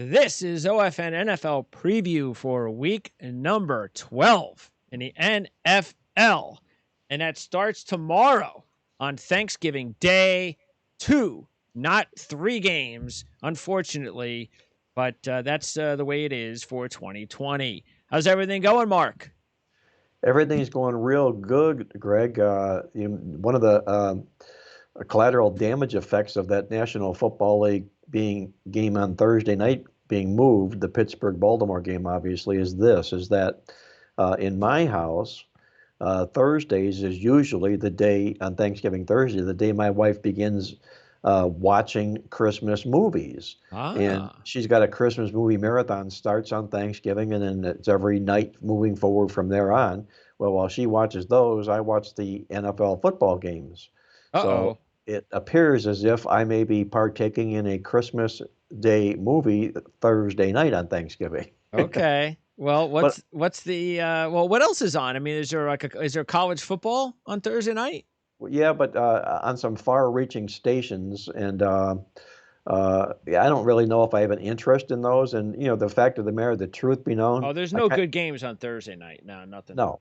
This is OFN NFL Preview for week number 12 in the NFL. And that starts tomorrow on Thanksgiving Day 2, not 3 games, unfortunately. But that's the way it is for 2020. How's everything going, Mark? Everything's going real good, Greg. One of the collateral damage effects of that National Football League game on Thursday night being moved, the Pittsburgh-Baltimore game, obviously, is that in my house, Thursdays is usually the day on Thanksgiving Thursday, the day my wife begins watching Christmas movies. And she's got a Christmas movie marathon starts on Thanksgiving, and then it's every night moving forward from there on. Well, while she watches those, I watch the NFL football games. So it appears as if I may be partaking in a Christmas Day movie Thursday night on Thanksgiving. Okay. Well, what else is on? I mean, is there college football on Thursday night? Yeah, but on some far-reaching stations, and I don't really know if I have an interest in those. And the fact of the matter, the truth be known, Oh, there's no good games on Thursday night. No, nothing. No,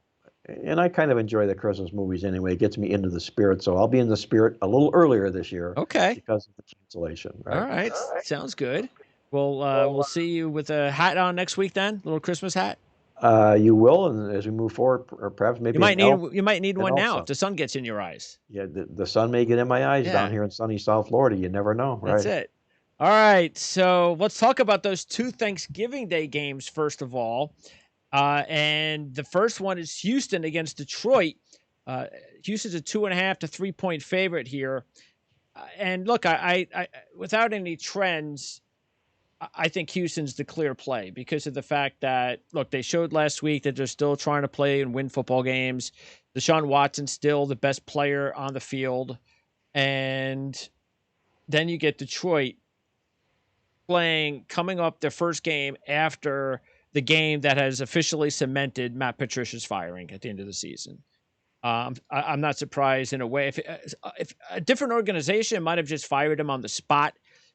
and I kind of enjoy the Christmas movies anyway. It gets me into the spirit, so I'll be in the spirit a little earlier this year. Okay. Because of the cancellation. Right? All right. Sounds good. Well, we'll see you with a hat on next week then, little Christmas hat. You will, and as we move forward, or perhaps maybe you might need one now if the sun gets in your eyes. Yeah, the sun may get in my eyes down here in sunny South Florida. You never know, right? That's it. All right, so let's talk about those 2 Thanksgiving Day games first of all. And the first one is Houston against Detroit. Houston's a 2.5 to 3 point favorite here. And look, I without any trends, I think Houston's the clear play because of the fact that, look, they showed last week that they're still trying to play and win football games. Deshaun Watson's still the best player on the field. And then you get Detroit coming up their first game after the game that has officially cemented Matt Patricia's firing at the end of the season. I'm not surprised in a way. If a different organization might have just fired him on the spot,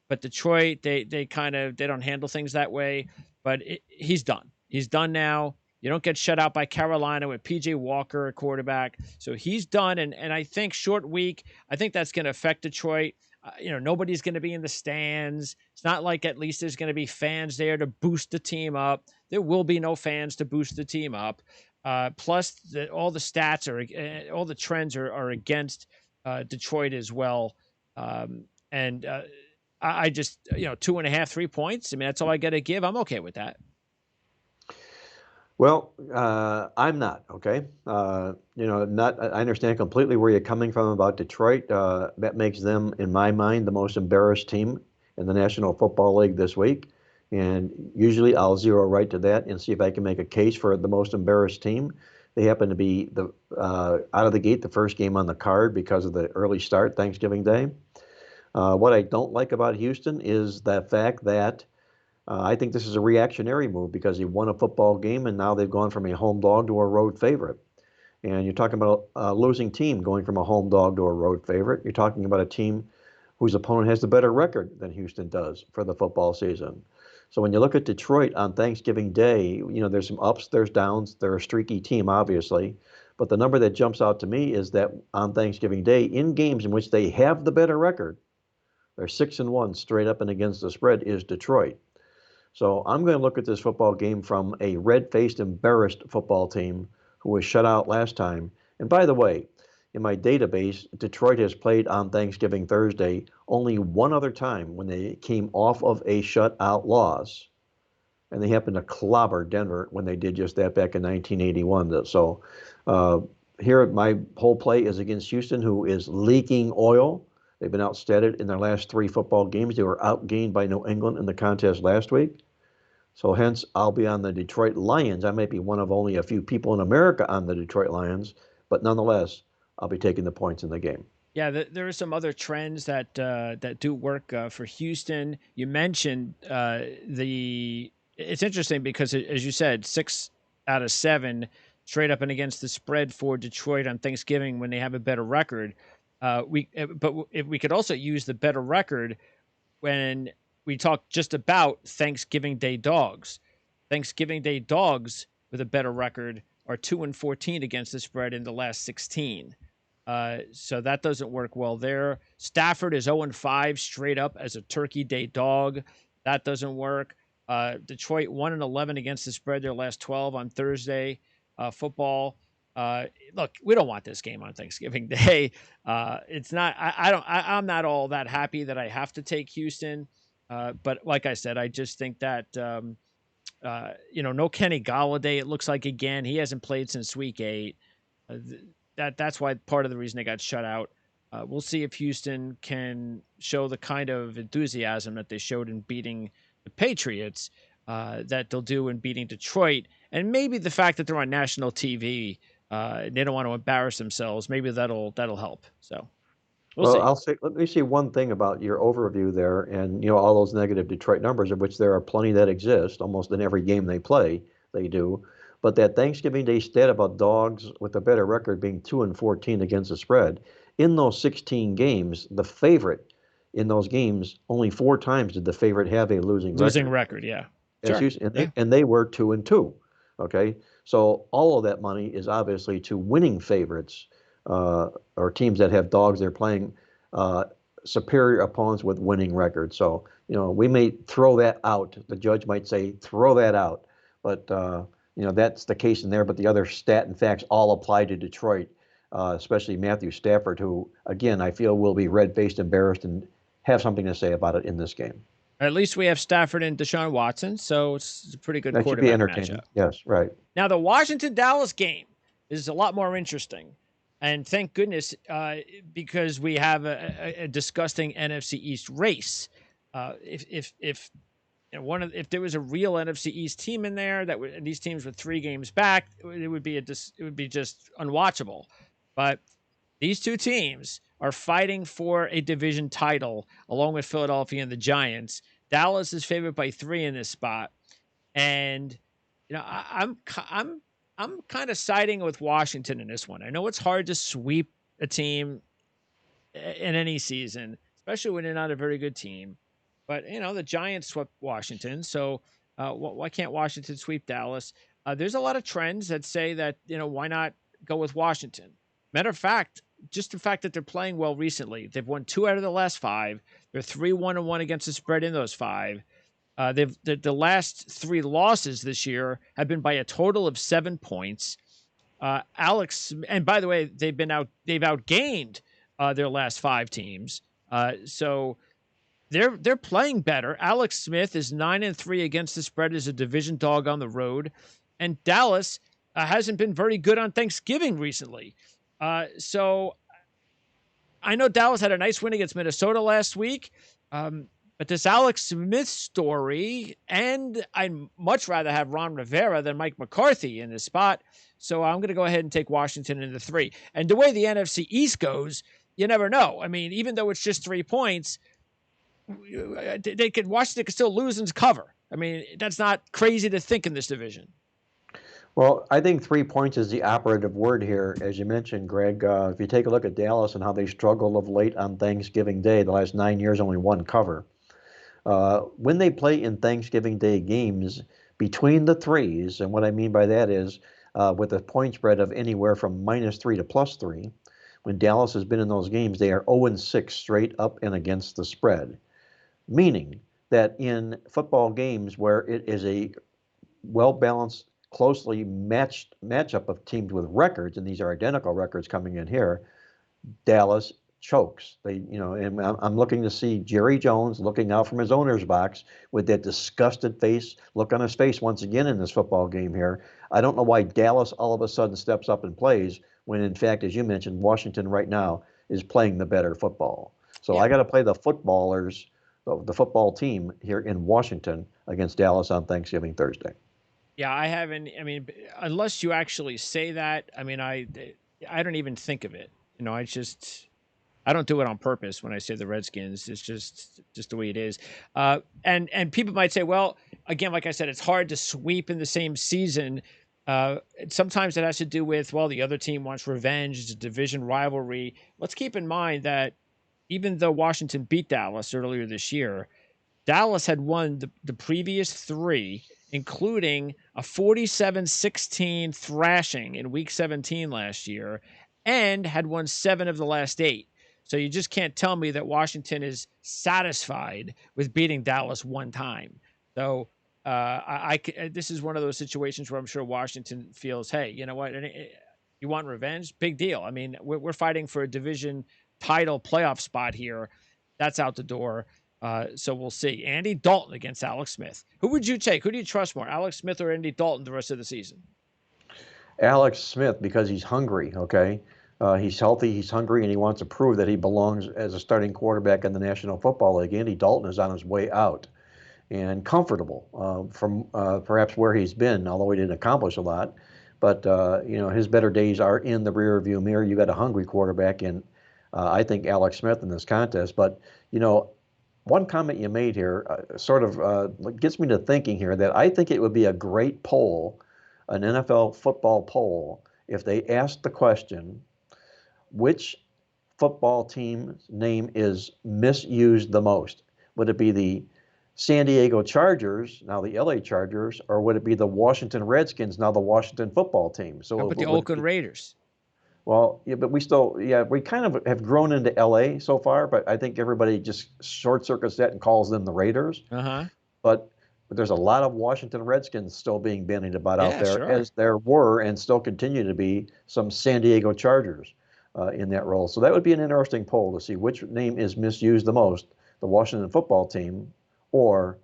but Detroit, they don't handle things that way. But he's done. He's done now. You don't get shut out by Carolina with P.J. Walker at quarterback. So he's done. And I think short week, I think that's going to affect Detroit. Nobody's going to be in the stands. It's not like at least there's going to be fans there to boost the team up. There will be no fans to boost the team up. Plus, all the stats all the trends are against Detroit as well. I just, 2.5, 3 points. I mean, that's all I got to give. I'm okay with that. Well, I'm not, okay? I understand completely where you're coming from about Detroit. That makes them, in my mind, the most embarrassed team in the National Football League this week. And usually I'll zero right to that and see if I can make a case for the most embarrassed team. They happen to be out of the gate, the first game on the card because of the early start, Thanksgiving Day. What I don't like about Houston is the fact that I think this is a reactionary move because he won a football game and now they've gone from a home dog to a road favorite. And you're talking about a losing team going from a home dog to a road favorite. You're talking about a team whose opponent has the better record than Houston does for the football season. So when you look at Detroit on Thanksgiving Day, there's some ups, there's downs. They're a streaky team, obviously. But the number that jumps out to me is that on Thanksgiving Day, in games in which they have the better record, they're 6-1 straight up and against the spread is Detroit. So I'm going to look at this football game from a red-faced, embarrassed football team who was shut out last time. And by the way, in my database, Detroit has played on Thanksgiving Thursday only one other time when they came off of a shutout loss. And they happened to clobber Denver when they did just that back in 1981. So here my whole play is against Houston, who is leaking oil. They've been outstatted in their last 3 football games. They were outgained by New England in the contest last week. So hence, I'll be on the Detroit Lions. I may be one of only a few people in America on the Detroit Lions, but nonetheless, I'll be taking the points in the game. Yeah, there are some other trends that do work for Houston. You mentioned it's interesting because, as you said, 6 out of 7 straight up and against the spread for Detroit on Thanksgiving when they have a better record. But if we could also use the better record when we talked just about Thanksgiving Day dogs. Thanksgiving Day dogs with a better record are 2-14 against the spread in the last 16. So that doesn't work well there. Stafford is 0-5 straight up as a Turkey Day dog. That doesn't work. Detroit 1-11 against the spread their last 12 on Thursday. Football. Look, we don't want this game on Thanksgiving Day. It's not. I'm not all that happy that I have to take Houston. But like I said, I just think that no Kenny Galladay. It looks like again he hasn't played since week 8. That's why part of the reason they got shut out. We'll see if Houston can show the kind of enthusiasm that they showed in beating the Patriots, that they'll do in beating Detroit, and maybe the fact that they're on national TV. They don't want to embarrass themselves. Maybe that'll help. So we'll see. Let me see one thing about your overview there, and all those negative Detroit numbers, of which there are plenty that exist almost in every game they play. They do. But that Thanksgiving Day stat about dogs with a better record being 2-14 against the spread, in those 16 games, the favorite in those games, only 4 times did the favorite have a losing record. Yeah. Sure. And they were 2-2. Okay. So all of that money is obviously to winning favorites, or teams that have dogs they're playing superior opponents with winning records. So, we may throw that out. The judge might say, throw that out. But, that's the case in there. But the other stat and facts all apply to Detroit, especially Matthew Stafford, who, again, I feel will be red-faced, embarrassed, and have something to say about it in this game. At least we have Stafford and Deshaun Watson, so it's a pretty good quarterback matchup. That should be entertaining. Yes, right. Now, the Washington-Dallas game is a lot more interesting. And thank goodness, because we have a disgusting NFC East race. If there was a real NFC East team in there, these teams were 3 games back, it would be just unwatchable. But these two teams are fighting for a division title, along with Philadelphia and the Giants. Dallas is favored by 3 in this spot, and I'm kind of siding with Washington in this one. I know it's hard to sweep a team in any season, especially when you're not a very good team. But the Giants swept Washington, so why can't Washington sweep Dallas? There's a lot of trends that say that why not go with Washington. Matter of fact, just the fact that they're playing well recently, they've won 2 out of the last 5. They're 3-1-1 against the spread in those 5. The last 3 losses this year have been by a total of 7 points. And by the way, they've outgained their last 5 teams. So they're playing better. Alex Smith is 9-3 against the spread as a division dog on the road, and Dallas hasn't been very good on Thanksgiving recently. So I know Dallas had a nice win against Minnesota last week. But this Alex Smith story, and I'd much rather have Ron Rivera than Mike McCarthy in this spot. So I'm going to go ahead and take Washington in the 3. And the way the NFC East goes, you never know. I mean, even though it's just 3 points, Washington could still lose and cover. I mean, that's not crazy to think in this division. Well, I think 3 points is the operative word here, as you mentioned, Greg. If you take a look at Dallas and how they struggled of late on Thanksgiving Day, the last 9 years, only 1 cover. When they play in Thanksgiving Day games between the 3s, and what I mean by that is with a point spread of anywhere from -3 to +3, when Dallas has been in those games, they are 0-6 straight up and against the spread, meaning that in football games where it is a well-balanced, closely matched matchup of teams with records, and these are identical records coming in here, Dallas chokes. And I'm looking to see Jerry Jones looking out from his owner's box with that disgusted look on his face once again in this football game here. I don't know why Dallas all of a sudden steps up and plays when, in fact, as you mentioned, Washington right now is playing the better football. So I got to play the footballers, the football team here in Washington against Dallas on Thanksgiving Thursday. Yeah, I haven't. I mean, unless you actually say that, I mean, I don't even think of it. I don't do it on purpose when I say the Redskins. It's just the way it is. And people might say, well, again, like I said, it's hard to sweep in the same season. Sometimes it has to do with, well, the other team wants revenge. It's a division rivalry. Let's keep in mind that even though Washington beat Dallas earlier this year, Dallas had won the previous 3, including a 47-16 thrashing in Week 17 last year, and had won 7 of the last 8. So you just can't tell me that Washington is satisfied with beating Dallas one time. So this is one of those situations where I'm sure Washington feels, hey, you know what? You want revenge? Big deal. I mean, we're fighting for a division title playoff spot here. That's out the door. So we'll see. Andy Dalton against Alex Smith. Who would you take? Who do you trust more, Alex Smith or Andy Dalton the rest of the season? Alex Smith, because he's hungry, okay? He's healthy, he's hungry, and he wants to prove that he belongs as a starting quarterback in the National Football League. Andy Dalton is on his way out and comfortable from perhaps where he's been, although he didn't accomplish a lot. But, his better days are in the rearview mirror. You got a hungry quarterback, and I think Alex Smith in this contest. But, one comment you made here gets me to thinking here that I think it would be a great poll, an NFL football poll, if they asked the question, which football team's name is misused the most? Would it be the San Diego Chargers, now the LA Chargers, or would it be the Washington Redskins, now the Washington football team? So how about the Oakland Raiders? Well, yeah, but we kind of have grown into LA so far, but I think everybody just short circuits that and calls them the Raiders. Uh-huh. But there's a lot of Washington Redskins still being bandied about out there, sure. as there were and still continue to be some San Diego Chargers in that role. So that would be an interesting poll to see which name is misused the most, the Washington football team or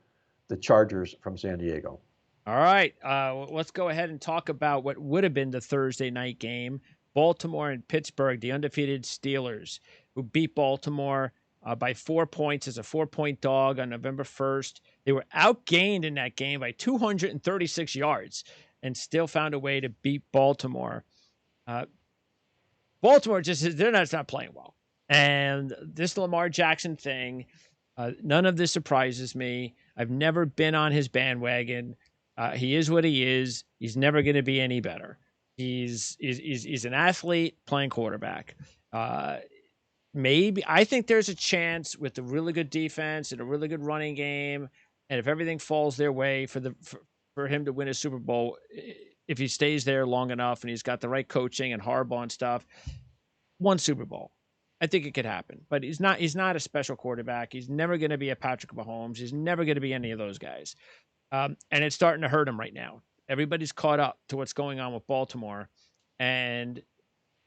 the Chargers from San Diego. All right, let's go ahead and talk about what would have been the Thursday night game. Baltimore and Pittsburgh, the undefeated Steelers, who beat Baltimore by 4 points as a 4-point dog on November 1st. They were outgained in that game by 236 yards and still found a way to beat Baltimore. Baltimore they're not playing well. And this Lamar Jackson thing, none of this surprises me. I've never been on his bandwagon. He is what he is. He's never going to be any better. He's an athlete playing quarterback. Maybe I think there's a chance with a really good defense and a really good running game, and if everything falls their way for him to win a Super Bowl, if he stays there long enough and he's got the right coaching and Harbaugh and stuff, one Super Bowl. I think it could happen, but he's not a special quarterback. He's never going to be a Patrick Mahomes. He's never going to be any of those guys. And it's starting to hurt him right now. Everybody's caught up to what's going on with Baltimore. And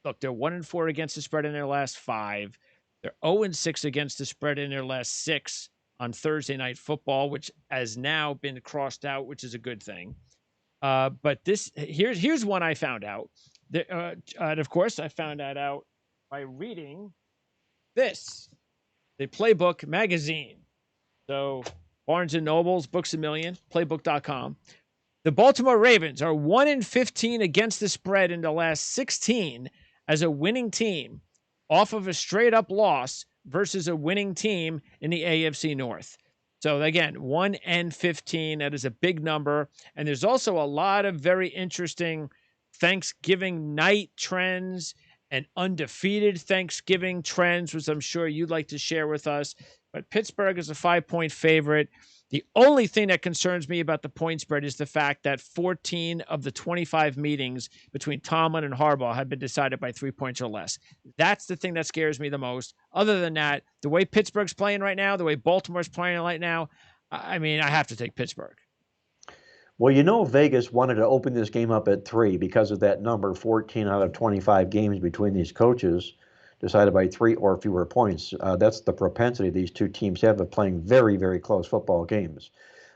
look, they're 1-4 against the spread in their last 5. They're 0-6 against the spread in their last 6 on Thursday Night Football, which has now been crossed out, which is a good thing. But here's one I found out. And of course, I found that out by reading this, the Playbook magazine. So Barnes & Noble's, Books A Million, Playbook.com. The Baltimore Ravens are 1-15 against the spread in the last 16 as a winning team off of a straight-up loss versus a winning team in the AFC North. So, again, 1-15, that is a big number. And there's also a lot of very interesting Thanksgiving night trends and undefeated Thanksgiving trends, which I'm sure you'd like to share with us. But Pittsburgh is a 5-point favorite. The only thing that concerns me about the point spread is the fact that 14 of the 25 meetings between Tomlin and Harbaugh have been decided by 3 points or less. That's the thing that scares me the most. Other than that, the way Pittsburgh's playing right now, the way Baltimore's playing right now, I mean, I have to take Pittsburgh. Well, Vegas wanted to open this game up at 3 because of that number, 14 out of 25 games between these coaches decided by 3 or fewer points. That's the propensity these two teams have of playing very, very close football games.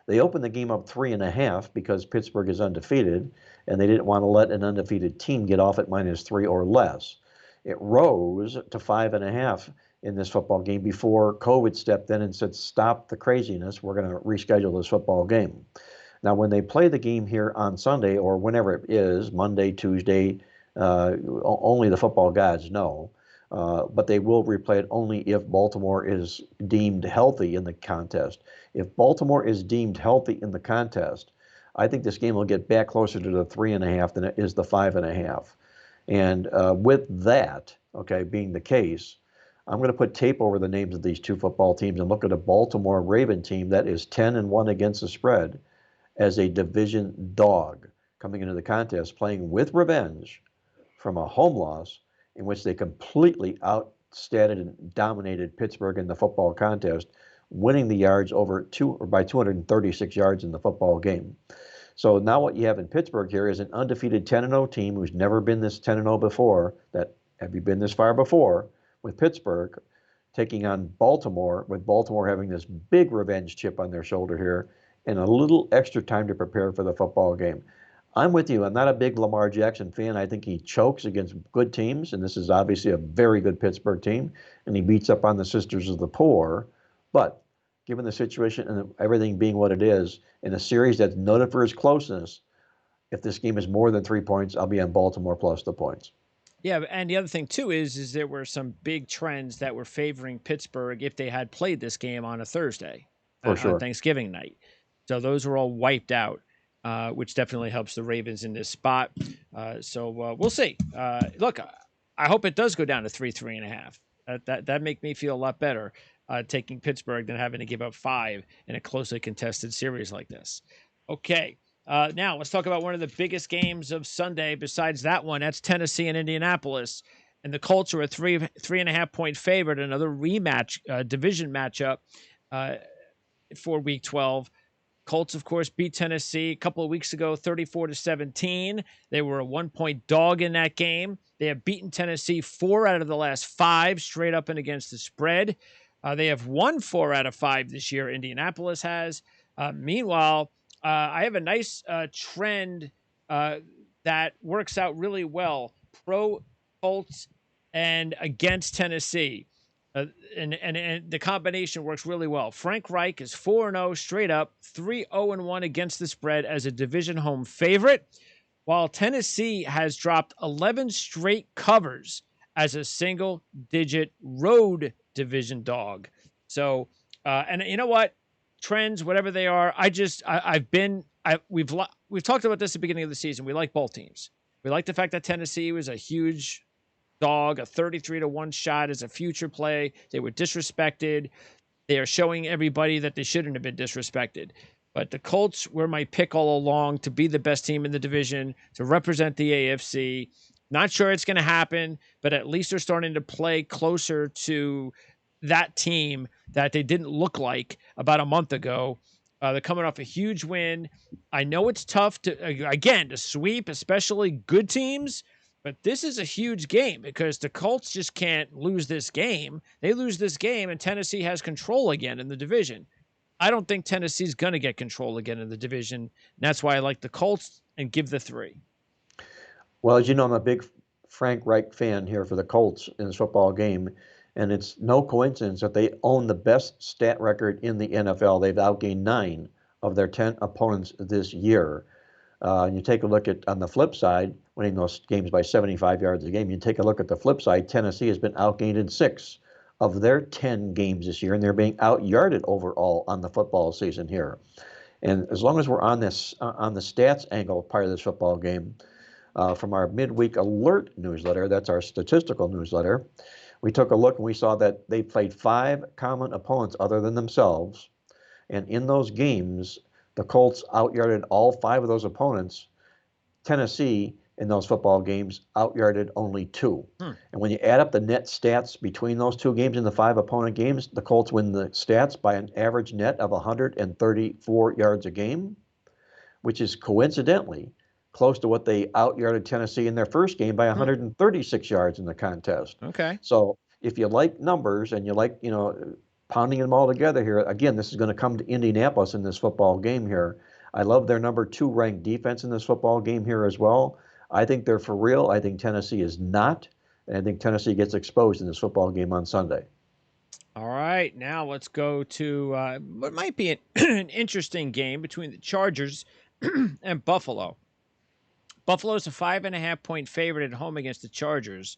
They opened the game up 3.5 because Pittsburgh is undefeated, and they didn't want to let an undefeated team get off at -3 or less. It rose to 5.5 in this football game before COVID stepped in and said, stop the craziness. We're going to reschedule this football game. Now, when they play the game here on Sunday or whenever it is, Monday, Tuesday, only the football gods know. But they will replay it only if Baltimore is deemed healthy in the contest. If Baltimore is deemed healthy in the contest, I think this game will get back closer to the 3.5 than it is the 5.5. And with that, being the case, I'm going to put tape over the names of these two football teams and look at a Baltimore Raven team that is 10-1 against the spread as a division dog coming into the contest, playing with revenge from a home loss in which they completely outstatted and dominated Pittsburgh in the football contest, winning the yards by 236 yards in the football game. So now what you have in Pittsburgh here is an undefeated 10-0 team who's never been this 10-0 before. Have you been this far before with Pittsburgh taking on Baltimore, with Baltimore having this big revenge chip on their shoulder here and a little extra time to prepare for the football game. I'm with you. I'm not a big Lamar Jackson fan. I think he chokes against good teams, and this is obviously a very good Pittsburgh team, and he beats up on the Sisters of the Poor. But given the situation and everything being what it is, in a series that's noted for its closeness, if this game is more than 3 points, I'll be on Baltimore plus the points. Yeah, and the other thing too is there were some big trends that were favoring Pittsburgh if they had played this game on a Thursday, For sure. on Thanksgiving night. So those were all wiped out, which definitely helps the Ravens in this spot. So we'll see. Look, I hope it does go down to 3.5. That make me feel a lot better taking Pittsburgh than having to give up 5 in a closely contested series like this. Okay. Now let's talk about one of the biggest games of Sunday. Besides that one, that's Tennessee and Indianapolis, and the Colts are a 3.5 point favorite. Another rematch, division matchup for Week 12. Colts, of course, beat Tennessee a couple of weeks ago, 34-17. They were a 1 point dog in that game. They have beaten Tennessee 4 out of the last 5 straight up and against the spread. They have won 4 out of 5 this year. Indianapolis has. Meanwhile, I have a nice trend that works out really well. Pro Colts and against Tennessee. And the combination works really well. Frank Reich is 4-0 straight up, 3-0-1 against the spread as a division home favorite, while Tennessee has dropped 11 straight covers as a single-digit road division dog. So, and you know what? Trends, whatever they are, we've talked about this at the beginning of the season. We like both teams. We like the fact that Tennessee was a huge dog, a 33-1 shot as a future play. They were disrespected. They are showing everybody that they shouldn't have been disrespected. But the Colts were my pick all along to be the best team in the division, to represent the AFC. Not sure it's going to happen, but at least they're starting to play closer to that team that they didn't look like about a month ago. They're coming off a huge win. I know it's tough to sweep, especially good teams, but this is a huge game because the Colts just can't lose this game. They lose this game and Tennessee has control again in the division. I don't think Tennessee's going to get control again in the division. That's why I like the Colts and give the 3. Well, as you know, I'm a big Frank Reich fan here for the Colts in this football game. And it's no coincidence that they own the best stat record in the NFL. They've outgained 9 of their 10 opponents this year. You take a look at, on the flip side, winning those games by 75 yards a game, you take a look at the flip side, Tennessee has been outgained in 6 of their 10 games this year, and they're being out-yarded overall on the football season here. And as long as we're on this, on the stats angle part of this football game, from our midweek alert newsletter, that's our statistical newsletter, we took a look and we saw that they played 5 common opponents other than themselves. And in those games, the Colts out-yarded all 5 of those opponents. Tennessee, in those football games, out-yarded only 2. And when you add up the net stats between those 2 games in the 5 opponent games, the Colts win the stats by an average net of 134 yards a game, which is coincidentally close to what they out-yarded Tennessee in their first game by 136 yards in the contest. Okay. So if you like numbers and you like, pounding them all together here, again, this is going to come to Indianapolis in this football game here. I love their number 2 ranked defense in this football game here as well. I think they're for real. I think Tennessee is not. And I think Tennessee gets exposed in this football game on Sunday. All right. Now let's go to what might be an interesting game between the Chargers and Buffalo. Buffalo's a 5.5 point favorite at home against the Chargers.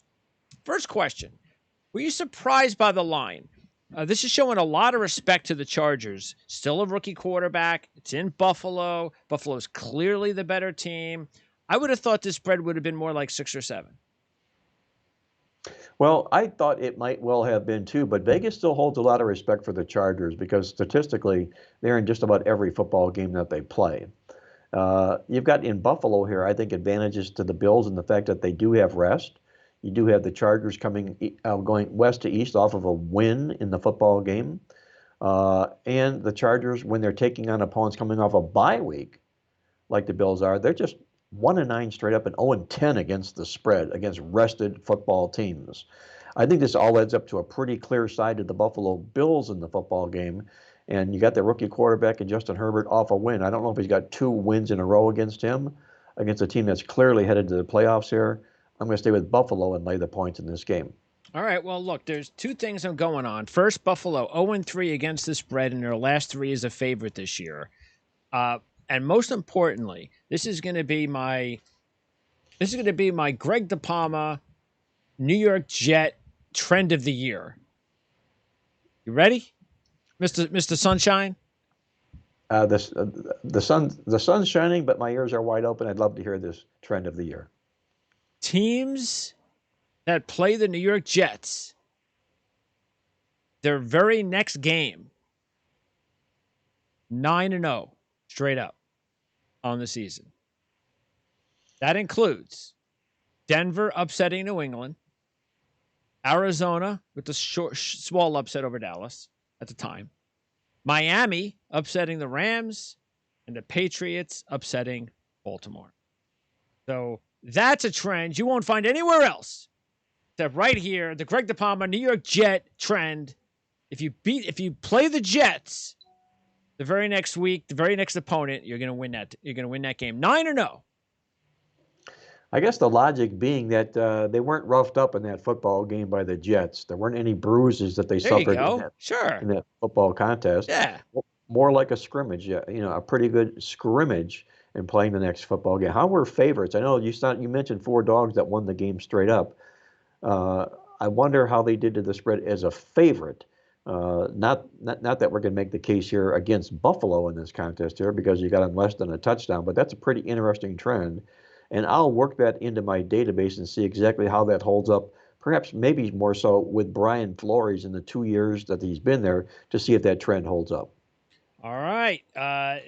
First question, were you surprised by the line? This is showing a lot of respect to the Chargers. Still a rookie quarterback. It's in Buffalo. Buffalo's clearly the better team. I would have thought this spread would have been more like 6 or 7. Well, I thought it might well have been too, but Vegas still holds a lot of respect for the Chargers because statistically, they're in just about every football game that they play. You've got in Buffalo here, I think, advantages to the Bills in the fact that they do have rest. You do have the Chargers going west to east off of a win in the football game. And the Chargers, when they're taking on opponents coming off a bye week, like the Bills are, they're just 1-9 straight up and 0-10 against the spread, against rested football teams. I think this all adds up to a pretty clear side to the Buffalo Bills in the football game. And you got the rookie quarterback and Justin Herbert off a win. I don't know if he's got 2 wins in a row against him, against a team that's clearly headed to the playoffs here. I'm going to stay with Buffalo and lay the points in this game. All right, well, look, there's 2 things I'm going on. First, Buffalo 0-3 against the spread, and their last 3 as a favorite this year. And most importantly, this is going to be my Greg DePalma New York Jet trend of the year. You ready, Mr. Sunshine? The sun's shining, but my ears are wide open. I'd love to hear this trend of the year. Teams that play the New York Jets, their very next game, 9-0 straight up on the season. That includes Denver upsetting New England, Arizona with the small upset over Dallas at the time, Miami upsetting the Rams, and the Patriots upsetting Baltimore. So that's a trend you won't find anywhere else except right here, the Greg DePalma New York Jet trend. If you play the Jets the very next week, the very next opponent, you're going to win that. You're going to win that game 9-0. I guess the logic being that they weren't roughed up in that football game by the Jets. There weren't any bruises that they suffered in that football contest. Yeah. More like a scrimmage, a pretty good scrimmage in playing the next football game. How were favorites? I know you mentioned 4 dogs that won the game straight up. I wonder how they did to the spread as a favorite. Not that we're going to make the case here against Buffalo in this contest here because you got them less than a touchdown, but that's a pretty interesting trend. And I'll work that into my database and see exactly how that holds up, perhaps maybe more so with Brian Flores in the 2 years that he's been there to see if that trend holds up. All right.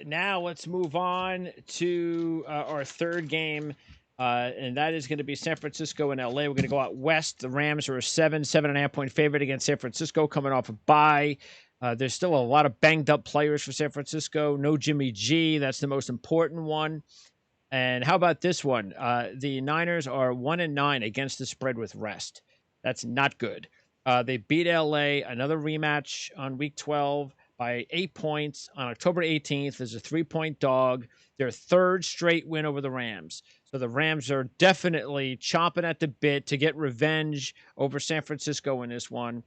Now let's move on to our third game, and that is going to be San Francisco and LA. We're going to go out west. The Rams are a 7.5 point favorite against San Francisco coming off a bye. There's still a lot of banged up players for San Francisco. No Jimmy G. That's the most important one. And how about this one? The Niners are 1-9 against the spread with rest. That's not good. They beat LA, another rematch on week 12 by 8 points on October 18th. There's a 3-point dog. Their 3rd straight win over the Rams. So the Rams are definitely chomping at the bit to get revenge over San Francisco in this one.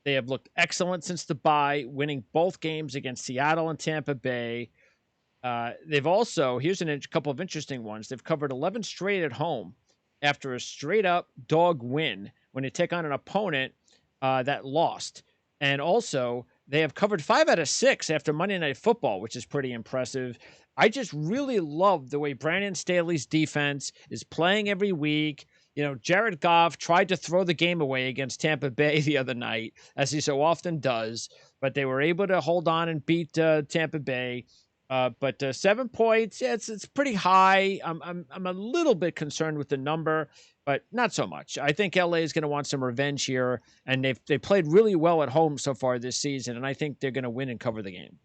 They have looked excellent since the bye, winning both games against Seattle and Tampa Bay. They've also, here's a couple of interesting ones. They've covered 11 straight at home after a straight up dog win when they take on an opponent that lost. And also, they have covered 5 out of 6 after Monday Night Football, which is pretty impressive. I just really love the way Brandon Staley's defense is playing every week. Jared Goff tried to throw the game away against Tampa Bay the other night, as he so often does, but they were able to hold on and beat Tampa Bay. But 7 points, yeah, it's pretty high. I'm a little bit concerned with the number, but not so much. I think LA is going to want some revenge here, and they played really well at home so far this season, and I think they're going to win and cover the game.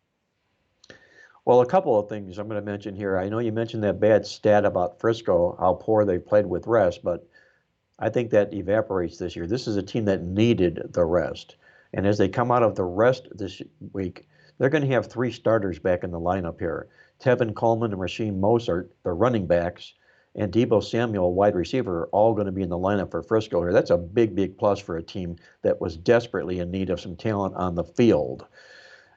Well, a couple of things I'm going to mention here. I know you mentioned that bad stat about Frisco, how poor they played with rest, but I think that evaporates this year. This is a team that needed the rest, and as they come out of the rest this week, they're going to have 3 starters back in the lineup here. Tevin Coleman and Rasheem Mostert, the running backs, and Deebo Samuel, wide receiver, are all going to be in the lineup for Frisco here. That's a big, big plus for a team that was desperately in need of some talent on the field.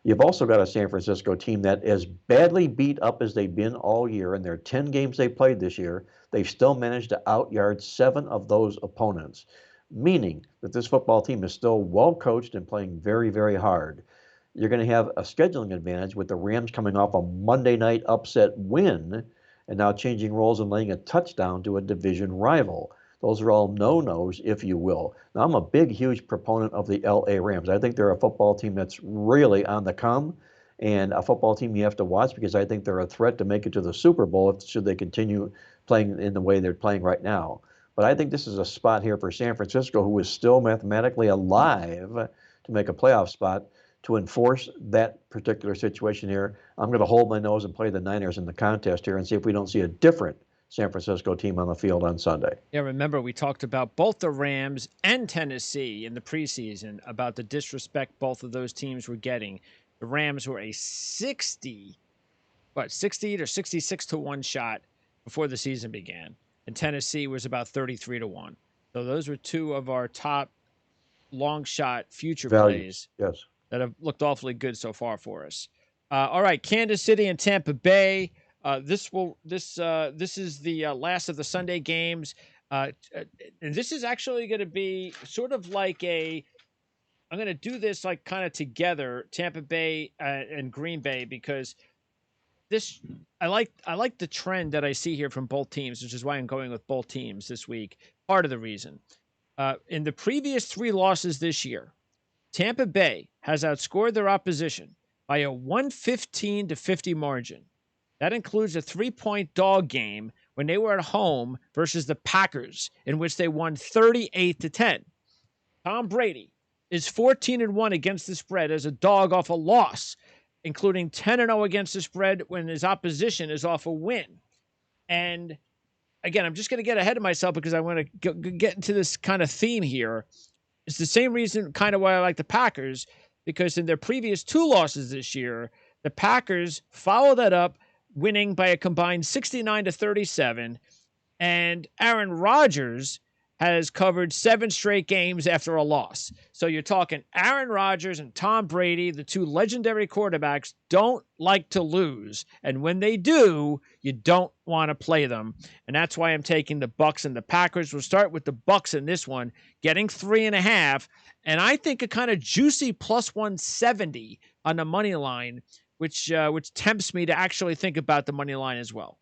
You've also got a San Francisco team that, as badly beat up as they've been all year, in their 10 games they played this year, they've still managed to out-yard 7 of those opponents, meaning that this football team is still well-coached and playing very, very hard. You're going to have a scheduling advantage with the Rams coming off a Monday night upset win and now changing roles and laying a touchdown to a division rival. Those are all no-nos, if you will. Now, I'm a big, huge proponent of the LA Rams. I think they're a football team that's really on the come and a football team you have to watch because I think they're a threat to make it to the Super Bowl should they continue playing in the way they're playing right now. But I think this is a spot here for San Francisco, who is still mathematically alive to make a playoff spot, to enforce that particular situation here. I'm going to hold my nose and play the Niners in the contest here and see if we don't see a different San Francisco team on the field on Sunday. Yeah, remember we talked about both the Rams and Tennessee in the preseason about the disrespect both of those teams were getting. The Rams were a 60 or 66 to 1 shot before the season began, and Tennessee was about 33 to 1. So those were two of our top long shot future Values, plays yes, that have looked awfully good so far for us. All right, Kansas City and Tampa Bay. This is the last of the Sunday games, and this is actually going to be sort of like I'm going to do this like kind of together, Tampa Bay and Green Bay, because I like the trend that I see here from both teams, which is why I'm going with both teams this week. Part of the reason, in the previous 3 losses this year, Tampa Bay has outscored their opposition by a 115 to 50 margin. That includes a 3-point dog game when they were at home versus the Packers, in which they won 38 to 10. Tom Brady is 14-1 against the spread as a dog off a loss, including 10-0 against the spread when his opposition is off a win. And again, I'm just going to get ahead of myself because I want to get into this kind of theme here. It's the same reason kind of why I like the Packers, because in their previous 2 losses this year, the Packers followed that up winning by a combined 69 to 37, and Aaron Rodgers has covered 7 straight games after a loss. So you're talking Aaron Rodgers and Tom Brady, the 2 legendary quarterbacks, don't like to lose. And when they do, you don't want to play them. And that's why I'm taking the Bucs and the Packers. We'll start with the Bucs in this one, getting 3.5. And I think a kind of juicy plus 170 on the money line, which tempts me to actually think about the money line as well.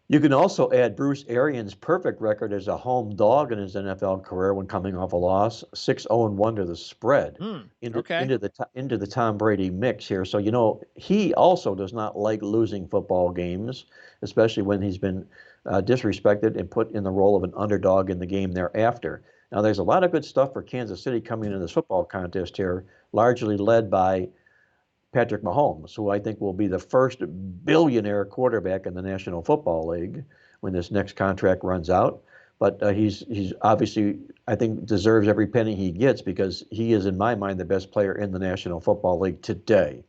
You can also add Bruce Arians' perfect record as a home dog in his NFL career when coming off a loss, 6-0-1 to the spread, into the Tom Brady mix here. So, he also does not like losing football games, especially when he's been disrespected and put in the role of an underdog in the game thereafter. Now, there's a lot of good stuff for Kansas City coming into this football contest here, largely led by Patrick Mahomes, who I think will be the first billionaire quarterback in the National Football League when this next contract runs out. But he's obviously, I think, deserves every penny he gets because he is, in my mind, the best player in the National Football League today.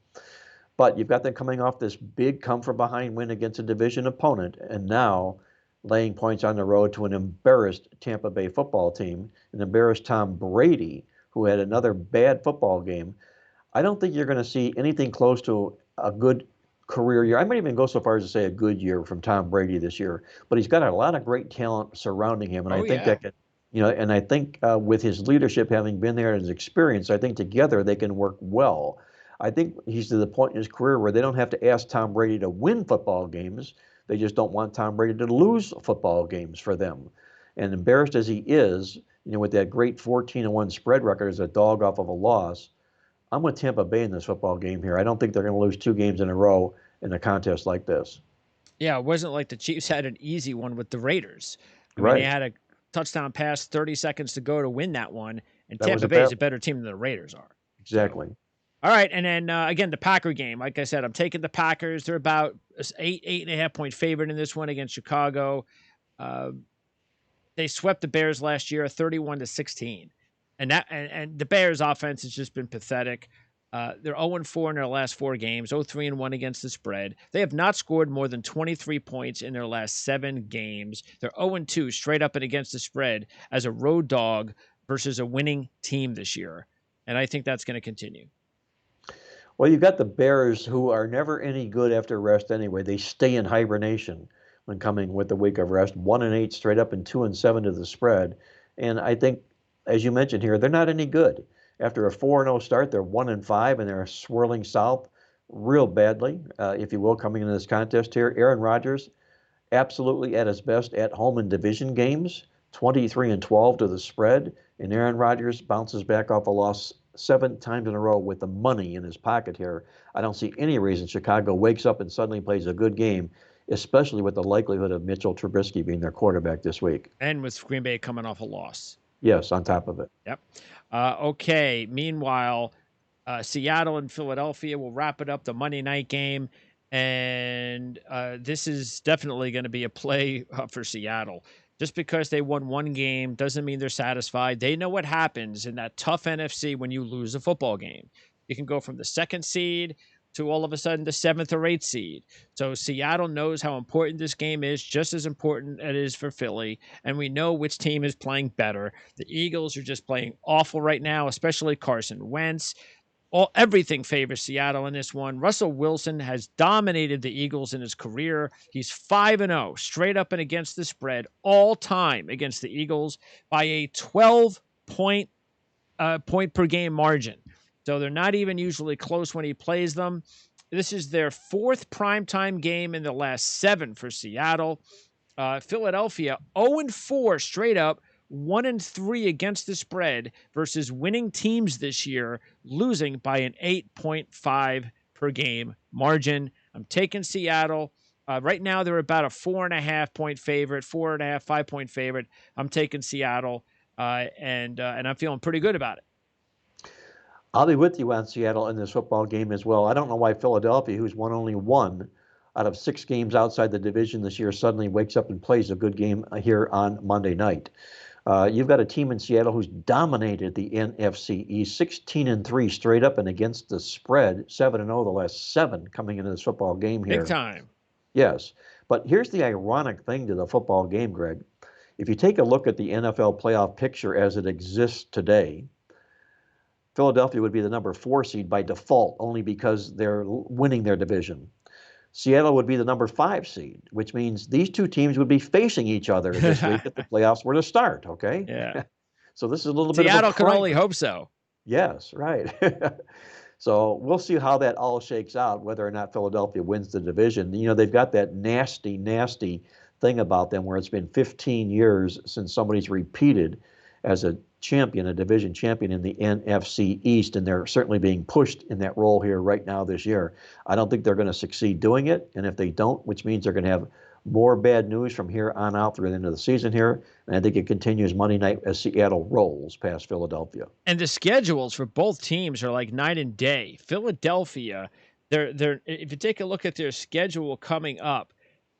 But you've got them coming off this big come-from-behind win against a division opponent, and now laying points on the road to an embarrassed Tampa Bay football team, an embarrassed Tom Brady, who had another bad football game. I don't think you're going to see anything close to a good career year. I might even go so far as to say a good year from Tom Brady this year. But he's got a lot of great talent surrounding him, and I think that and I think with his leadership having been there and his experience, I think together they can work well. I think he's to the point in his career where they don't have to ask Tom Brady to win football games. They just don't want Tom Brady to lose football games for them. And embarrassed as he is, with that great 14-1 spread record as a dog off of a loss, I'm with Tampa Bay in this football game here. I don't think they're going to lose 2 games in a row in a contest like this. Yeah, it wasn't like the Chiefs had an easy one with the Raiders. I mean, they had a touchdown pass, 30 seconds to go to win that one, and Tampa Bay is a better team than the Raiders are. Exactly. So, all right, and then again, the Packer game. Like I said, I'm taking the Packers. They're about 8.5 point favorite in this one against Chicago. They swept the Bears last year, 31-16. And the Bears' offense has just been pathetic. They're 0-4 in their last 4 games, 0-3-1 against the spread. They have not scored more than 23 points in their last 7 games. They're 0-2 straight up and against the spread as a road dog versus a winning team this year. And I think that's going to continue. Well, you've got the Bears, who are never any good after rest anyway. They stay in hibernation when coming with the week of rest, 1-8 straight up and 2-7 to the spread. And I think, as you mentioned here, they're not any good. After a 4-0 start, they're 1-5, and they're swirling south real badly, if you will, coming into this contest here. Aaron Rodgers absolutely at its best at home in division games, 23-12 to the spread, and Aaron Rodgers bounces back off a loss 7 times in a row with the money in his pocket here. I don't see any reason Chicago wakes up and suddenly plays a good game, especially with the likelihood of Mitchell Trubisky being their quarterback this week. And with Green Bay coming off a loss. Yes, on top of it. Yep. Okay. Meanwhile, Seattle and Philadelphia will wrap it up, the Monday night game. And this is definitely going to be a play for Seattle. Just because they won one game doesn't mean they're satisfied. They know what happens in that tough NFC when you lose a football game. You can go from the 2nd seed to all of a sudden the 7th or 8th seed. So Seattle knows how important this game is, just as important it is for Philly. And we know which team is playing better. The Eagles are just playing awful right now, especially Carson Wentz. Everything favors Seattle in this one. Russell Wilson has dominated the Eagles in his career. He's 5-0 straight up and against the spread all time against the Eagles by a 12 point per game margin. So they're not even usually close when he plays them. This is their 4th primetime game in the last 7 for Seattle. Philadelphia 0-4 straight up, 1-3 against the spread versus winning teams this year, losing by an 8.5 per game margin. I'm taking Seattle. Right now, they're about a 4.5 point favorite, 4.5, 5 point favorite. I'm taking Seattle, and I'm feeling pretty good about it. I'll be with you on Seattle in this football game as well. I don't know why Philadelphia, who's won only 1 out of 6 games outside the division this year, suddenly wakes up and plays a good game here on Monday night. You've got a team in Seattle who's dominated the NFC East, 16-3 straight up and against the spread, 7-0 the last 7 coming into this football game here. Big time. Yes, but here's the ironic thing to the football game, Greg. If you take a look at the NFL playoff picture as it exists today, Philadelphia would be the number 4 seed by default, only because they're winning their division. Seattle would be the number 5 seed, which means these two teams would be facing each other this week if the playoffs were to start, okay? Yeah. So this is a little bit of a Seattle can only hope so. Yes, right. So we'll see how that all shakes out, whether or not Philadelphia wins the division. You know, they've got that nasty, nasty thing about them where it's been 15 years since somebody's repeated as a champion, a division champion in the NFC East, and they're certainly being pushed in that role here right now this year. I don't think they're going to succeed doing it, and if they don't, which means they're going to have more bad news from here on out through the end of the season here, and I think it continues Monday night as Seattle rolls past Philadelphia. And the schedules for both teams are like night and day. Philadelphia, they're if you take a look at their schedule coming up,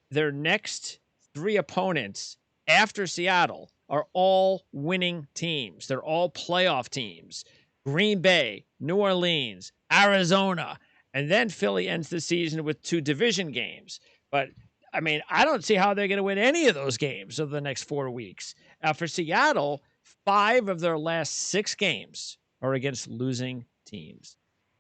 their next 3 opponents after Seattle are all winning teams. They're all playoff teams. Green Bay, New Orleans, Arizona, and then Philly ends the season with 2 division games. But I mean, I don't see how they're going to win any of those games over the next 4 weeks. For Seattle, 5 of their last 6 games are against losing teams.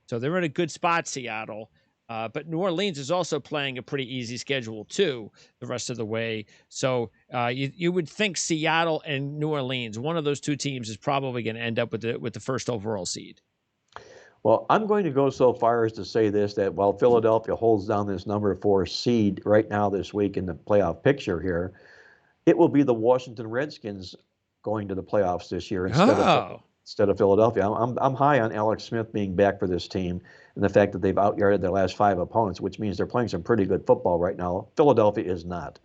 So they're in a good spot, Seattle. But New Orleans is also playing a pretty easy schedule, too, the rest of the way. So you would think Seattle and New Orleans, one of those 2 teams, is probably going to end up with the first overall seed. Well, I'm going to go so far as to say this, that while Philadelphia holds down this number 4 seed right now this week in the playoff picture here, it will be the Washington Redskins going to the playoffs this year instead of Philadelphia. I'm high on Alex Smith being back for this team and the fact that they've out-yarded their last 5 opponents, which means they're playing some pretty good football right now. Philadelphia is not.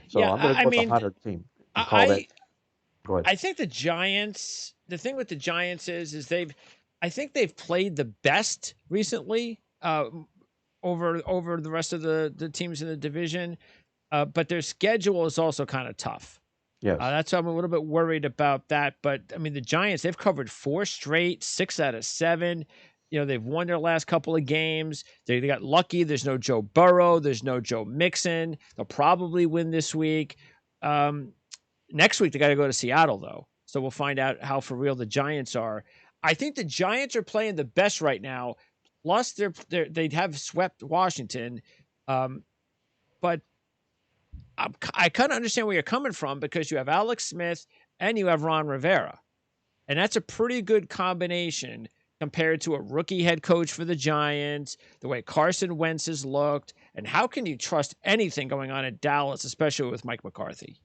So yeah, I'm going to go with the hotter team. Go ahead. I think the Giants, the thing with the Giants is I think they've played the best recently over the rest of the teams in the division, but their schedule is also kind of tough. Yes. That's why I'm a little bit worried about that. But I mean, the Giants, they've covered 4 straight, 6 out of 7. You know, they've won their last couple of games. They got lucky. There's no Joe Burrow. There's no Joe Mixon. They'll probably win this week. Next week, they got to go to Seattle, though. So we'll find out how for real the Giants are. I think the Giants are playing the best right now. Plus, they have swept Washington. But I kind of understand where you're coming from because you have Alex Smith and you have Ron Rivera. And that's a pretty good combination compared to a rookie head coach for the Giants, the way Carson Wentz has looked, And how can you trust anything going on in Dallas, especially with Mike McCarthy?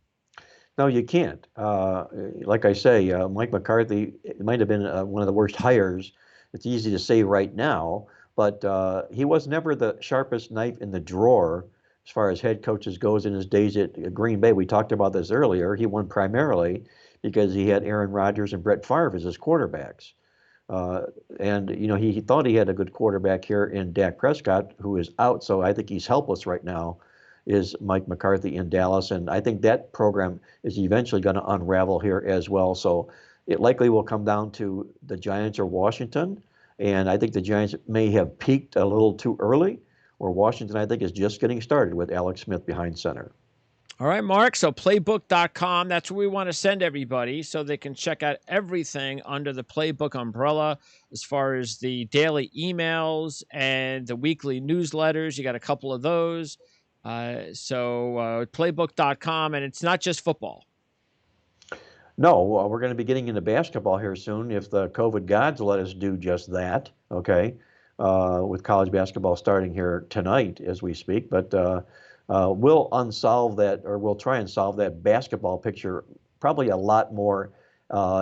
No, you can't. Like I say, Mike McCarthy might have been one of the worst hires. It's easy to say right now, but he was never the sharpest knife in the drawer as far as head coaches goes in his days at Green Bay. We talked about this earlier. He won primarily because he had Aaron Rodgers and Brett Favre as his quarterbacks. Uh, and he thought he had a good quarterback here in Dak Prescott, who is out. So I think he's helpless right now. Is Mike McCarthy in Dallas, and I think that program is eventually going to unravel here as well. So it likely will come down to the Giants or Washington, and I think the Giants may have peaked a little too early, where Washington I think is just getting started with Alex Smith behind center. All right, Mark. So playbook.com, that's where we want to send everybody so they can check out everything under the Playbook umbrella as far as the daily emails and the weekly newsletters. You got a couple of those. So playbook.com, and it's not just football. No, we're going to be getting into basketball here soon if the COVID gods let us do just that, okay? With college basketball starting here tonight as we speak. But we'll unsolve that, or we'll try and solve that basketball picture probably a lot more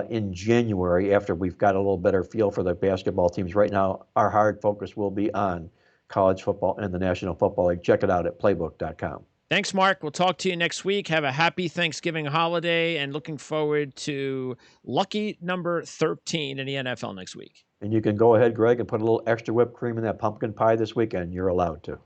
in January after we've got a little better feel for the basketball teams. Right now, our hard focus will be on college football and the National Football League. Check it out at playbook.com. Thanks, Mark. We'll talk to you next week. Have a happy Thanksgiving holiday, and looking forward to lucky number 13 in the NFL next week. And you can go ahead, Greg, and put a little extra whipped cream in that pumpkin pie this weekend. You're allowed to.